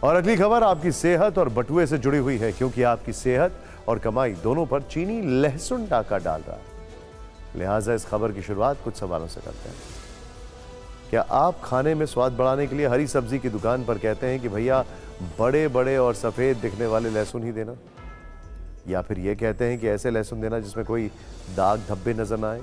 और अगली खबर आपकी सेहत और बटुए से जुड़ी हुई है, क्योंकि आपकी सेहत और कमाई दोनों पर चीनी लहसुन डाका डाल रहा है। लिहाजा इस खबर की शुरुआत कुछ सवालों से करते हैं। क्या आप खाने में स्वाद बढ़ाने के लिए हरी सब्जी की दुकान पर कहते हैं कि भैया बड़े बड़े और सफेद दिखने वाले लहसुन ही देना, या फिर यह कहते हैं कि ऐसे लहसुन देना जिसमें कोई दाग धब्बे नजर ना आए?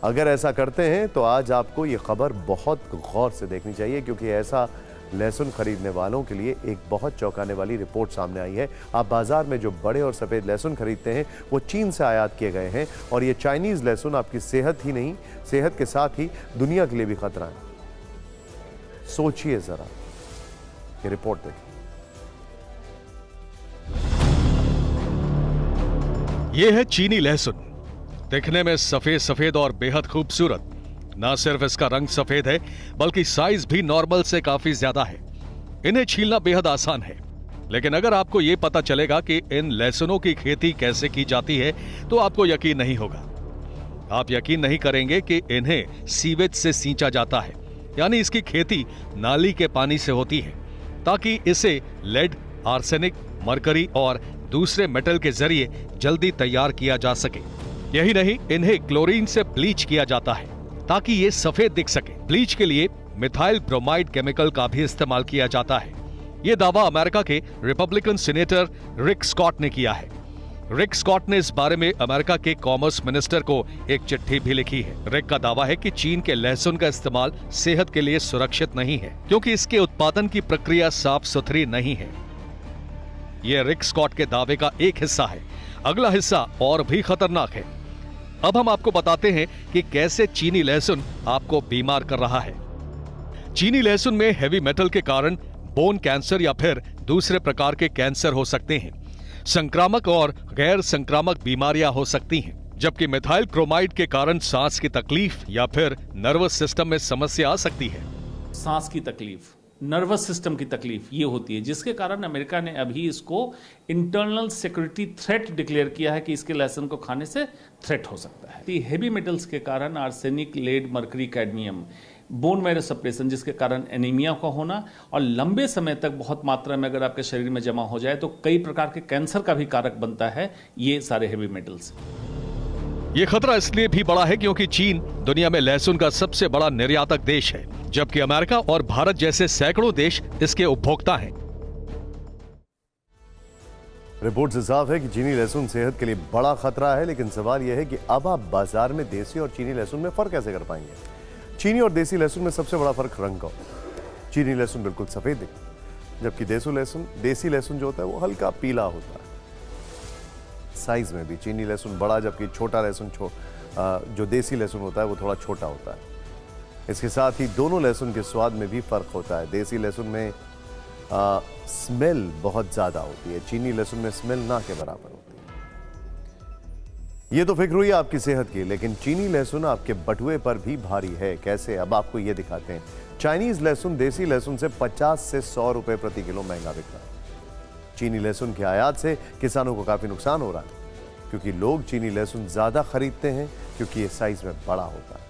अगर ऐसा करते हैं तो आज आपको यह खबर बहुत गौर से देखनी चाहिए, क्योंकि ऐसा लहसुन खरीदने वालों के लिए एक बहुत चौंकाने वाली रिपोर्ट सामने आई है। आप बाजार में जो बड़े और सफेद लहसुन खरीदते हैं वो चीन से आयात किए गए हैं, और ये चाइनीज लहसुन आपकी सेहत ही नहीं, सेहत के साथ ही दुनिया के लिए भी खतरा है। सोचिए जरा, ये रिपोर्ट देखिए। ये है चीनी लहसुन। दिखने में सफेद सफेद और बेहद खूबसूरत। ना सिर्फ इसका रंग सफेद है, बल्कि साइज भी नॉर्मल से काफी ज्यादा है। इन्हें छीलना बेहद आसान है, लेकिन अगर आपको यह पता चलेगा कि इन लहसुनों की खेती कैसे की जाती है तो आपको यकीन नहीं होगा। आप यकीन नहीं करेंगे कि इन्हें सीवेज से सींचा जाता है, यानी इसकी खेती नाली के पानी से होती है, ताकि इसे लेड, आर्सेनिक, मरकरी और दूसरे मेटल के जरिए जल्दी तैयार किया जा सके। यही नहीं, इन्हें क्लोरीन से ब्लीच किया जाता है ताकि ये सफेद दिख सके। ब्लीच के लिए मिथाइल ब्रोमाइड केमिकल का भी इस्तेमाल किया जाता है। यह दावा अमेरिका के रिपब्लिकन सीनेटर रिक स्कॉट ने किया है। रिक स्कॉट ने इस बारे में अमेरिका के कॉमर्स मिनिस्टर को एक चिट्ठी भी लिखी है। रिक का दावा है कि चीन के लहसुन का इस्तेमाल सेहत के लिए सुरक्षित नहीं है, क्योंकि इसके उत्पादन की प्रक्रिया साफ सुथरी नहीं है। यह रिक स्कॉट के दावे का एक हिस्सा है। अगला हिस्सा और भी खतरनाक है। अब हम आपको बताते हैं कि कैसे चीनी लहसुन आपको बीमार कर रहा है। चीनी लहसुन में हेवी मेटल के कारण बोन कैंसर या फिर दूसरे प्रकार के कैंसर हो सकते हैं। संक्रामक और गैर संक्रामक बीमारियां हो सकती हैं, जबकि मिथाइल क्रोमाइड के कारण सांस की तकलीफ या फिर नर्वस सिस्टम में समस्या आ सकती है। सांस की तकलीफ, नर्वस सिस्टम की तकलीफ ये होती है, जिसके कारण अमेरिका ने अभी इसको इंटरनल सिक्योरिटी थ्रेट डिक्लेयर किया है कि इसके लहसुन को खाने से थ्रेट हो सकता है। हेवी मेटल्स के कारण arsenic, lead, mercury, cadmium, bone marrow suppression जिसके कारण एनीमिया का होना, और लंबे समय तक बहुत मात्रा में अगर आपके शरीर में जमा हो जाए तो कई प्रकार के कैंसर का भी कारक बनता है ये सारे हेवी मेटल्स। ये खतरा इसलिए भी बड़ा है क्योंकि चीन दुनिया में लहसुन का सबसे बड़ा निर्यातक देश है, जबकि अमेरिका और भारत जैसे सैकड़ों देश इसके उपभोक्ता हैं। रिपोर्ट से साफ है कि चीनी लहसुन सेहत के लिए बड़ा खतरा है, लेकिन सवाल यह है कि अब आप बाजार में देसी और चीनी लहसुन में फर्क कैसे कर पाएंगे? चीनी और देसी लहसुन में सबसे बड़ा फर्क रंग का। चीनी लहसुन बिल्कुल सफेद दिखता है, जबकि देसी लहसुन जो होता है वो हल्का पीला होता है। साइज में भी चीनी लहसुन बड़ा, जबकि छोटा लहसुन जो देसी लहसुन होता है वो थोड़ा छोटा होता है। इसके साथ ही दोनों लहसुन के स्वाद में भी फर्क होता है। देसी लहसुन में स्मेल बहुत ज्यादा होती है, चीनी लहसुन में स्मेल ना के बराबर होती है। ये तो फिक्र हुई आपकी सेहत की, लेकिन चीनी लहसुन आपके बटुए पर भी भारी है। कैसे? अब आपको ये दिखाते हैं। चाइनीज लहसुन देसी लहसुन से 50 से 100 रुपए प्रति किलो महंगा बिक रहा है। चीनी लहसुन के आयात से किसानों को काफी नुकसान हो रहा है, क्योंकि लोग चीनी लहसुन ज्यादा खरीदते हैं, क्योंकि ये साइज में बड़ा होता है।